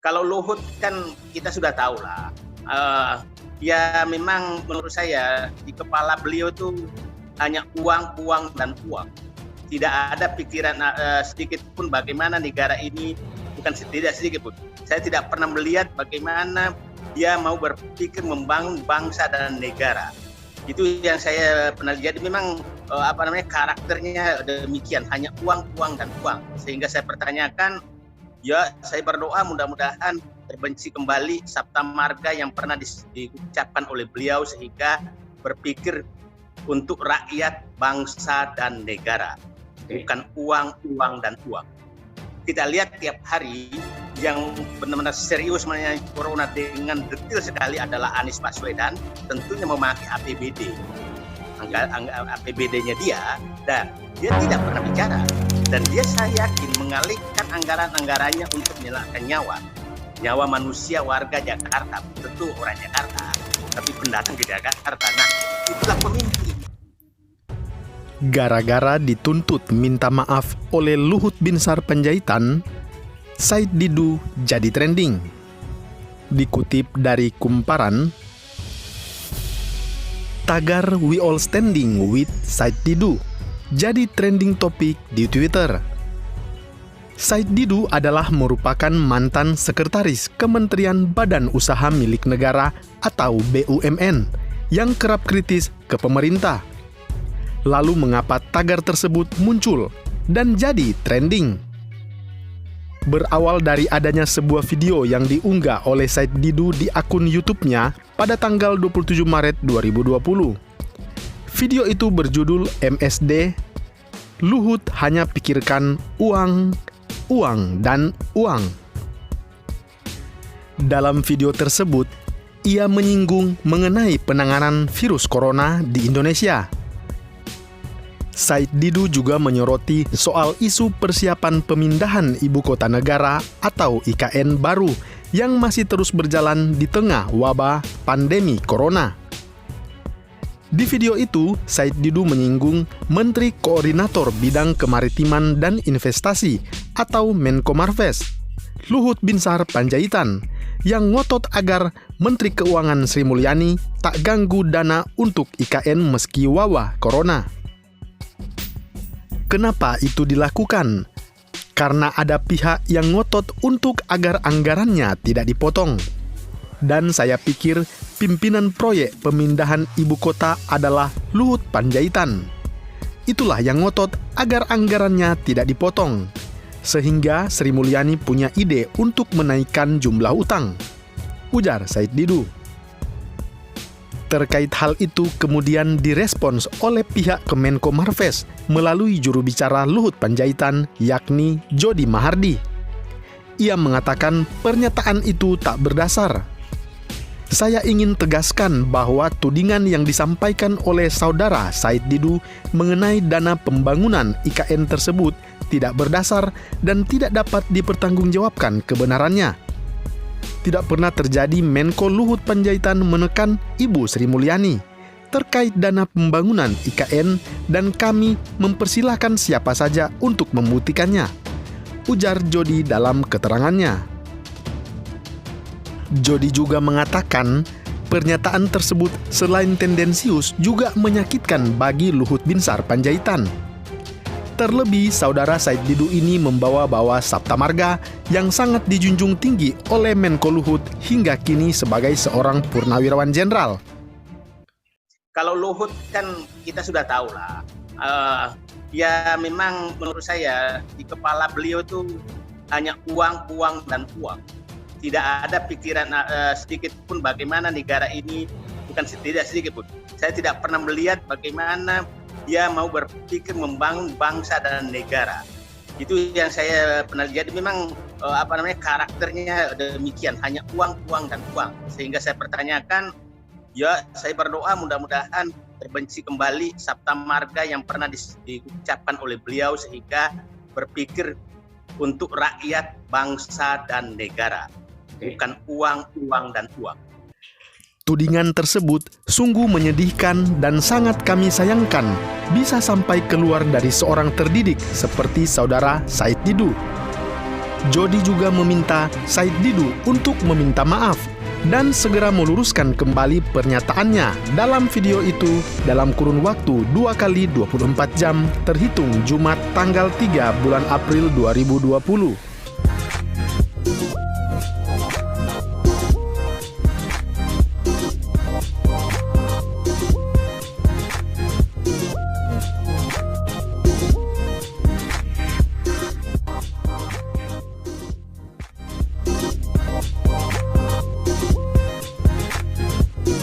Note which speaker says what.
Speaker 1: Kalau Luhut kan kita sudah tahu lah. Ya memang menurut saya di kepala beliau tuh hanya uang, uang, dan uang. Tidak ada pikiran sedikit pun bagaimana negara ini, bukan tidak sedikit pun. Saya tidak pernah melihat bagaimana dia mau berpikir membangun bangsa dan negara. Itu yang saya pernah lihat. Memang karakternya demikian, hanya uang, uang, dan uang. Sehingga saya pertanyakan, ya saya berdoa mudah-mudahan terbenci kembali Sabta Marga yang pernah diucapkan oleh beliau, sehingga berpikir untuk rakyat, bangsa, dan negara. Bukan uang, uang, dan uang. Kita lihat tiap hari yang benar-benar serius mengenai corona dengan detail sekali adalah Anies Baswedan, tentunya memakai APBD. APBD-nya dia, dan dia tidak pernah bicara. Dan dia, saya yakin, mengalihkan anggaran-anggarannya untuk menyelamatkan nyawa manusia warga Jakarta, tentu orang Jakarta, tapi pendatang ke Jakarta. Nah, itulah pemimpin.
Speaker 2: Gara-gara dituntut minta maaf oleh Luhut Binsar Panjaitan, Said Didu jadi trending. Dikutip dari Kumparan, tagar "We All Standing with Said Didu" jadi trending topik di Twitter. Said Didu adalah merupakan mantan sekretaris Kementerian Badan Usaha Milik Negara atau BUMN yang kerap kritis ke pemerintah. Lalu mengapa tagar tersebut muncul dan jadi trending? Berawal dari adanya sebuah video yang diunggah oleh Said Didu di akun YouTube-nya pada tanggal 27 Maret 2020. Video itu berjudul MSD, Luhut hanya pikirkan uang, uang, dan uang. Dalam video tersebut, ia menyinggung mengenai penanganan virus corona di Indonesia. Said Didu juga menyoroti soal isu persiapan pemindahan ibu kota negara atau IKN baru yang masih terus berjalan di tengah wabah pandemi corona. Di video itu, Said Didu menyinggung Menteri Koordinator Bidang Kemaritiman dan Investasi atau Menko Marves, Luhut Binsar Panjaitan, yang ngotot agar Menteri Keuangan Sri Mulyani tak ganggu dana untuk IKN meski wabah corona. Kenapa itu dilakukan? Karena ada pihak yang ngotot untuk agar anggarannya tidak dipotong. Dan saya pikir pimpinan proyek pemindahan ibu kota adalah Luhut Panjaitan. Itulah yang ngotot agar anggarannya tidak dipotong. Sehingga Sri Mulyani punya ide untuk menaikkan jumlah utang, ujar Said Didu. Terkait hal itu kemudian direspons oleh pihak Kemenko Marves melalui juru bicara Luhut Panjaitan, yakni Jody Mahardi. Ia mengatakan pernyataan itu tak berdasar. Saya ingin tegaskan bahwa tudingan yang disampaikan oleh saudara Said Didu mengenai dana pembangunan IKN tersebut tidak berdasar dan tidak dapat dipertanggungjawabkan kebenarannya. Tidak pernah terjadi Menko Luhut Panjaitan menekan Ibu Sri Mulyani terkait dana pembangunan IKN dan kami mempersilahkan siapa saja untuk membuktikannya, ujar Jody dalam keterangannya. Jody juga mengatakan pernyataan tersebut selain tendensius juga menyakitkan bagi Luhut Binsar Panjaitan. Terlebih, saudara Said Didu ini membawa-bawa Sabta Marga yang sangat dijunjung tinggi oleh Menko Luhut hingga kini sebagai seorang purnawirawan jenderal.
Speaker 1: Kalau Luhut kan kita sudah tahu lah. Ya memang menurut saya di kepala beliau tuh hanya uang, uang, dan uang. Tidak ada pikiran sedikit pun bagaimana negara ini, bukan tidak sedikit pun. Saya tidak pernah melihat bagaimana dia mau berpikir membangun bangsa dan negara. Itu yang saya pernah lihat. Memang karakternya demikian, hanya uang, uang, dan uang. Sehingga saya pertanyakan, ya saya berdoa mudah-mudahan terbenci kembali Sabta Marga yang pernah diucapkan oleh beliau, sehingga berpikir untuk rakyat, bangsa, dan negara. Bukan uang, uang, dan uang.
Speaker 2: Tudingan tersebut sungguh menyedihkan dan sangat kami sayangkan bisa sampai keluar dari seorang terdidik seperti saudara Said Didu. Jody juga meminta Said Didu untuk meminta maaf dan segera meluruskan kembali pernyataannya dalam video itu dalam kurun waktu 2 kali 24 jam terhitung Jumat tanggal 3 bulan April 2020.